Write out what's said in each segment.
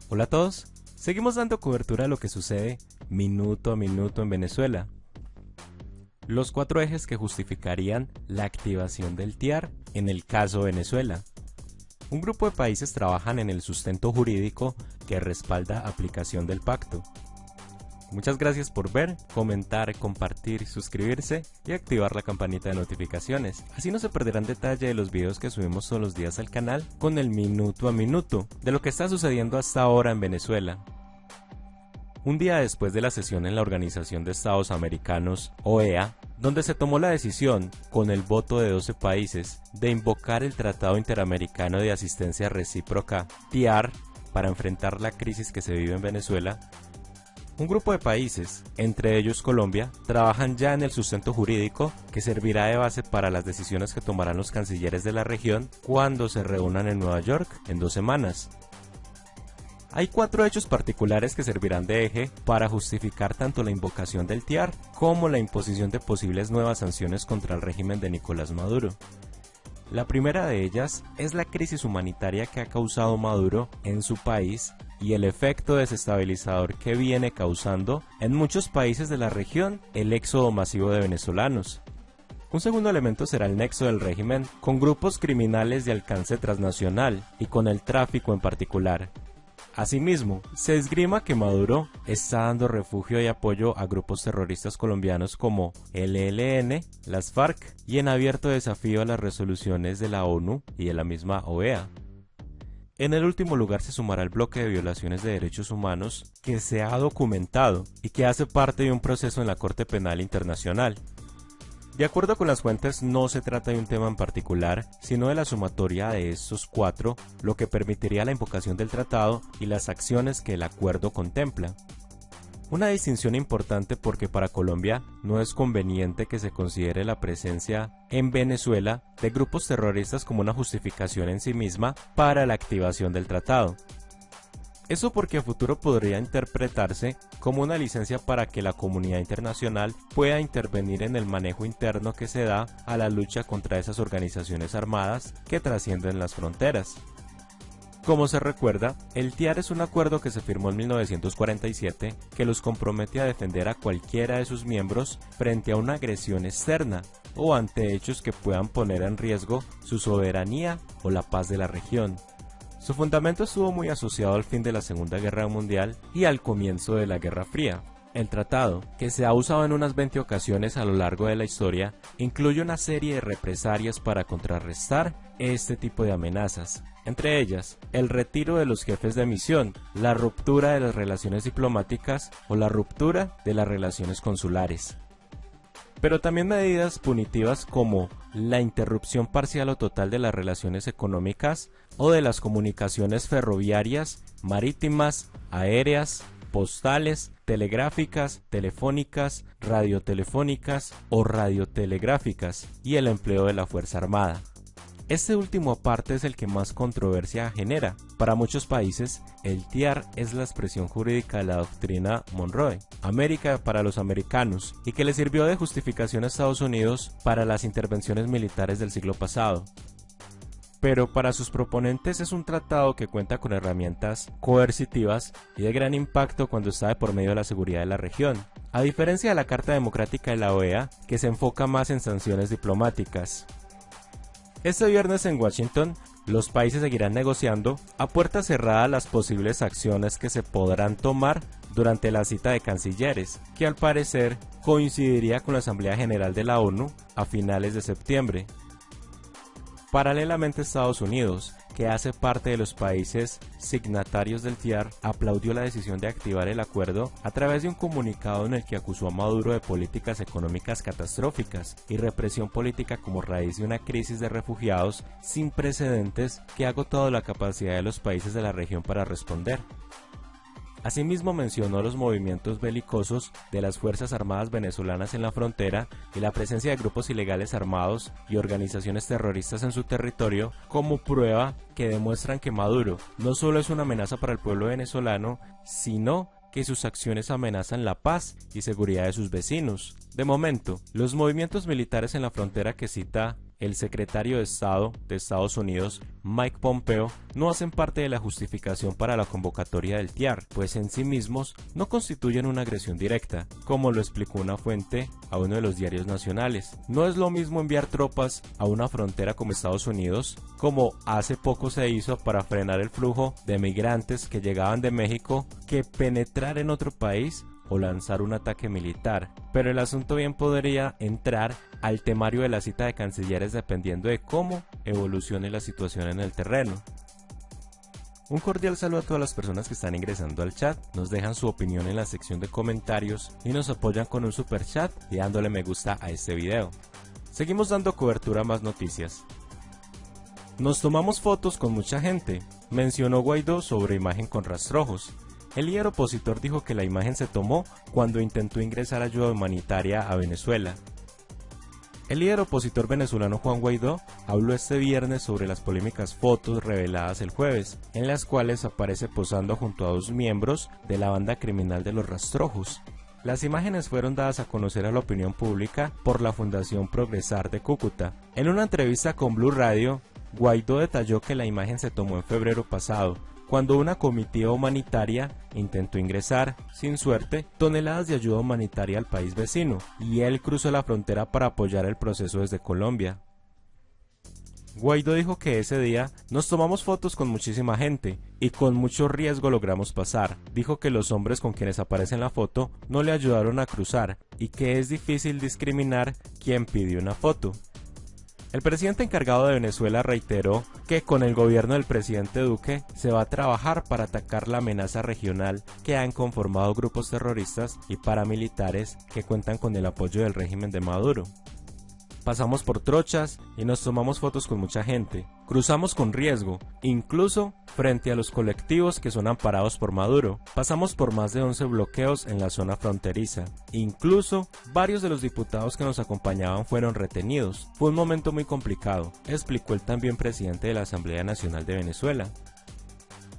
Hola a todos, seguimos dando cobertura a lo que sucede minuto a minuto en Venezuela. Los 4 ejes que justificarían la activación del TIAR en el caso Venezuela. Un grupo de países trabajan en el sustento jurídico que respalda aplicación del pacto. Muchas gracias por ver, comentar, compartir, suscribirse y activar la campanita de notificaciones. Así no se perderán detalle de los videos que subimos todos los días al canal con el minuto a minuto de lo que está sucediendo hasta ahora en Venezuela. Un día después de la sesión en la Organización de Estados Americanos, OEA, donde se tomó la decisión, con el voto de 12 países, de invocar el Tratado Interamericano de Asistencia Recíproca, TIAR, para enfrentar la crisis que se vive en Venezuela, un grupo de países, entre ellos Colombia, trabajan ya en el sustento jurídico que servirá de base para las decisiones que tomarán los cancilleres de la región cuando se reúnan en Nueva York en 2 semanas. Hay 4 hechos particulares que servirán de eje para justificar tanto la invocación del TIAR como la imposición de posibles nuevas sanciones contra el régimen de Nicolás Maduro. La primera de ellas es la crisis humanitaria que ha causado Maduro en su país y el efecto desestabilizador que viene causando en muchos países de la región el éxodo masivo de venezolanos. Un segundo elemento será el nexo del régimen con grupos criminales de alcance transnacional y con el tráfico en particular. Asimismo, se esgrima que Maduro está dando refugio y apoyo a grupos terroristas colombianos como el ELN, las FARC y en abierto desafío a las resoluciones de la ONU y de la misma OEA. En el último lugar se sumará el bloque de violaciones de derechos humanos que se ha documentado y que hace parte de un proceso en la Corte Penal Internacional. De acuerdo con las fuentes, no se trata de un tema en particular, sino de la sumatoria de estos 4, lo que permitiría la invocación del tratado y las acciones que el acuerdo contempla. Una distinción importante porque para Colombia no es conveniente que se considere la presencia en Venezuela de grupos terroristas como una justificación en sí misma para la activación del tratado. Eso porque a futuro podría interpretarse como una licencia para que la comunidad internacional pueda intervenir en el manejo interno que se da a la lucha contra esas organizaciones armadas que trascienden las fronteras. Como se recuerda, el TIAR es un acuerdo que se firmó en 1947 que los compromete a defender a cualquiera de sus miembros frente a una agresión externa o ante hechos que puedan poner en riesgo su soberanía o la paz de la región. Su fundamento estuvo muy asociado al fin de la Segunda Guerra Mundial y al comienzo de la Guerra Fría. El tratado, que se ha usado en unas 20 ocasiones a lo largo de la historia, incluye una serie de represalias para contrarrestar este tipo de amenazas. Entre ellas, el retiro de los jefes de misión, la ruptura de las relaciones diplomáticas o la ruptura de las relaciones consulares. Pero también medidas punitivas como la interrupción parcial o total de las relaciones económicas o de las comunicaciones ferroviarias, marítimas, aéreas, postales, telegráficas, telefónicas, radiotelefónicas o radiotelegráficas y el empleo de la Fuerza Armada. Este último aparte es el que más controversia genera. Para muchos países, el TIAR es la expresión jurídica de la doctrina Monroe, América para los americanos, y que le sirvió de justificación a Estados Unidos para las intervenciones militares del siglo pasado. Pero para sus proponentes es un tratado que cuenta con herramientas coercitivas y de gran impacto cuando está de por medio de la seguridad de la región, a diferencia de la Carta Democrática de la OEA, que se enfoca más en sanciones diplomáticas. Este viernes en Washington, los países seguirán negociando a puerta cerrada las posibles acciones que se podrán tomar durante la cita de cancilleres, que al parecer coincidiría con la Asamblea General de la ONU a finales de septiembre. Paralelamente, Estados Unidos, que hace parte de los países signatarios del TIAR, aplaudió la decisión de activar el acuerdo a través de un comunicado en el que acusó a Maduro de políticas económicas catastróficas y represión política como raíz de una crisis de refugiados sin precedentes que ha agotado la capacidad de los países de la región para responder. Asimismo mencionó los movimientos belicosos de las Fuerzas Armadas venezolanas en la frontera y la presencia de grupos ilegales armados y organizaciones terroristas en su territorio como prueba que demuestran que Maduro no solo es una amenaza para el pueblo venezolano, sino que sus acciones amenazan la paz y seguridad de sus vecinos. De momento, los movimientos militares en la frontera que cita el secretario de Estado de Estados Unidos, Mike Pompeo, no hacen parte de la justificación para la convocatoria del TIAR, pues en sí mismos no constituyen una agresión directa, como lo explicó una fuente a uno de los diarios nacionales. No es lo mismo enviar tropas a una frontera como Estados Unidos, como hace poco se hizo para frenar el flujo de migrantes que llegaban de México, que penetrar en otro país o lanzar un ataque militar, pero el asunto bien podría entrar al temario de la cita de cancilleres dependiendo de cómo evolucione la situación en el terreno. Un cordial saludo a todas las personas que están ingresando al chat, nos dejan su opinión en la sección de comentarios y nos apoyan con un super chat y dándole me gusta a este video. Seguimos dando cobertura a más noticias. Nos tomamos fotos con mucha gente, mencionó Guaidó sobre imagen con rastrojos. El líder opositor dijo que la imagen se tomó cuando intentó ingresar ayuda humanitaria a Venezuela. El líder opositor venezolano Juan Guaidó habló este viernes sobre las polémicas fotos reveladas el jueves, en las cuales aparece posando junto a dos miembros de la banda criminal de los Rastrojos. Las imágenes fueron dadas a conocer a la opinión pública por la Fundación Progresar de Cúcuta. En una entrevista con Blue Radio, Guaidó detalló que la imagen se tomó en febrero pasado, cuando una comitiva humanitaria intentó ingresar, sin suerte, toneladas de ayuda humanitaria al país vecino, y él cruzó la frontera para apoyar el proceso desde Colombia. Guaidó dijo que ese día nos tomamos fotos con muchísima gente y con mucho riesgo logramos pasar. Dijo que los hombres con quienes aparece en la foto no le ayudaron a cruzar y que es difícil discriminar quién pidió una foto. El presidente encargado de Venezuela reiteró que con el gobierno del presidente Duque se va a trabajar para atacar la amenaza regional que han conformado grupos terroristas y paramilitares que cuentan con el apoyo del régimen de Maduro. Pasamos por trochas y nos tomamos fotos con mucha gente. Cruzamos con riesgo, incluso frente a los colectivos que son amparados por Maduro. Pasamos por más de 11 bloqueos en la zona fronteriza. Incluso varios de los diputados que nos acompañaban fueron retenidos. Fue un momento muy complicado, explicó el también presidente de la Asamblea Nacional de Venezuela.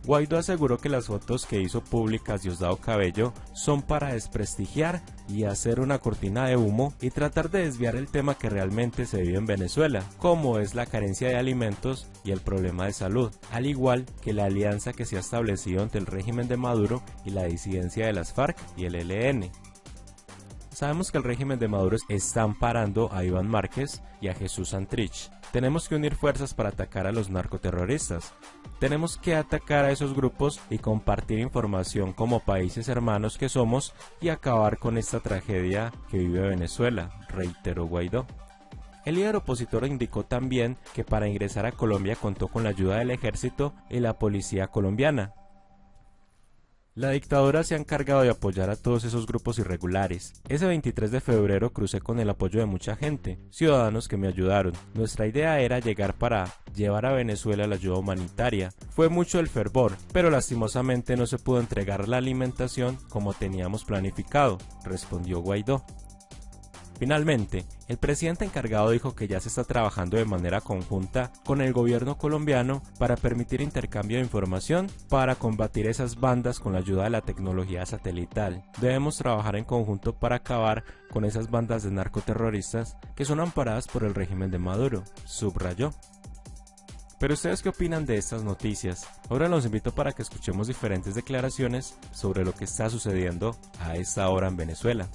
Guaidó aseguró que las fotos que hizo públicas Diosdado Cabello son para desprestigiar y hacer una cortina de humo y tratar de desviar el tema que realmente se vive en Venezuela, como es la carencia de alimentos y el problema de salud, al igual que la alianza que se ha establecido entre el régimen de Maduro y la disidencia de las FARC y el ELN. Sabemos que el régimen de Maduro está amparando a Iván Márquez y a Jesús Santrich. Tenemos que unir fuerzas para atacar a los narcoterroristas. Tenemos que atacar a esos grupos y compartir información como países hermanos que somos y acabar con esta tragedia que vive Venezuela, reiteró Guaidó. El líder opositor indicó también que para ingresar a Colombia contó con la ayuda del ejército y la policía colombiana. La dictadura se ha encargado de apoyar a todos esos grupos irregulares. Ese 23 de febrero crucé con el apoyo de mucha gente, ciudadanos que me ayudaron. Nuestra idea era llegar para llevar a Venezuela la ayuda humanitaria. Fue mucho el fervor, pero lastimosamente no se pudo entregar la alimentación como teníamos planificado, respondió Guaidó. Finalmente, el presidente encargado dijo que ya se está trabajando de manera conjunta con el gobierno colombiano para permitir intercambio de información para combatir esas bandas con la ayuda de la tecnología satelital. Debemos trabajar en conjunto para acabar con esas bandas de narcoterroristas que son amparadas por el régimen de Maduro, subrayó. Pero ¿ustedes qué opinan de estas noticias? Ahora los invito para que escuchemos diferentes declaraciones sobre lo que está sucediendo a esta hora en Venezuela.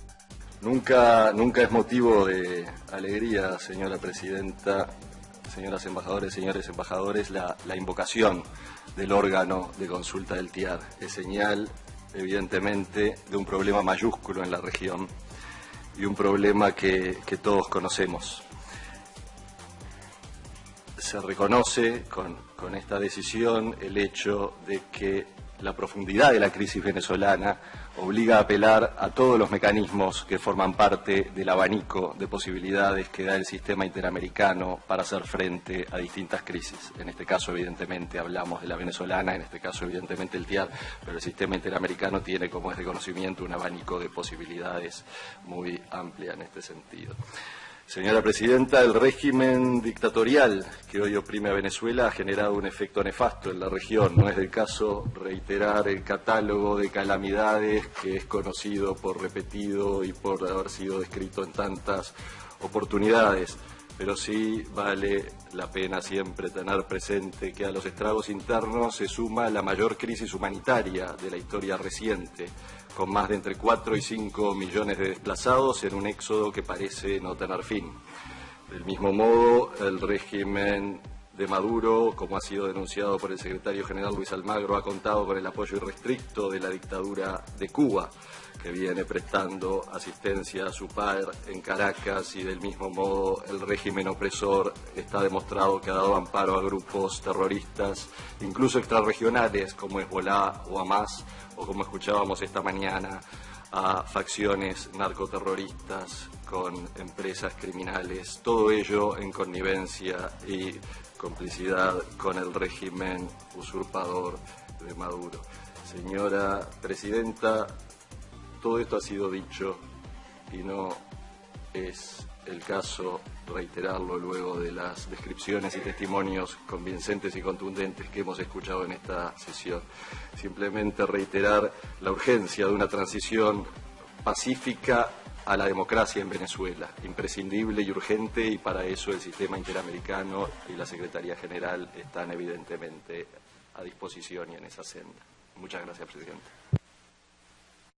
Nunca es motivo de alegría, señora presidenta, señoras embajadoras, señores embajadores, la invocación del órgano de consulta del TIAR. Es señal, evidentemente, de un problema mayúsculo en la región y un problema que todos conocemos. Se reconoce con esta decisión el hecho de que la profundidad de la crisis venezolana obliga a apelar a todos los mecanismos que forman parte del abanico de posibilidades que da el sistema interamericano para hacer frente a distintas crisis. En este caso, evidentemente, hablamos de la venezolana, en este caso, evidentemente, el TIAR, pero el sistema interamericano tiene, como es de conocimiento, un abanico de posibilidades muy amplia en este sentido. Señora presidenta, el régimen dictatorial que hoy oprime a Venezuela ha generado un efecto nefasto en la región. No es del caso reiterar el catálogo de calamidades que es conocido por repetido y por haber sido descrito en tantas oportunidades. pero sí vale la pena siempre tener presente que a los estragos internos se suma la mayor crisis humanitaria de la historia reciente, con más de entre 4 y 5 millones de desplazados en un éxodo que parece no tener fin. Del mismo modo, el régimen de Maduro, como ha sido denunciado por el secretario general Luis Almagro, ha contado con el apoyo irrestricto de la dictadura de Cuba, que viene prestando asistencia a su par en Caracas, y del mismo modo el régimen opresor está demostrado que ha dado amparo a grupos terroristas, incluso extrarregionales como Hezbolá o Hamas, o como escuchábamos esta mañana, a facciones narcoterroristas con empresas criminales, todo ello en connivencia y complicidad con el régimen usurpador de Maduro. Señora Presidenta, todo esto ha sido dicho y no es el caso reiterarlo luego de las descripciones y testimonios convincentes y contundentes que hemos escuchado en esta sesión. Simplemente reiterar la urgencia de una transición pacífica a la democracia en Venezuela, imprescindible y urgente, y para eso el sistema interamericano y la Secretaría General están evidentemente a disposición y en esa senda. Muchas gracias, Presidente.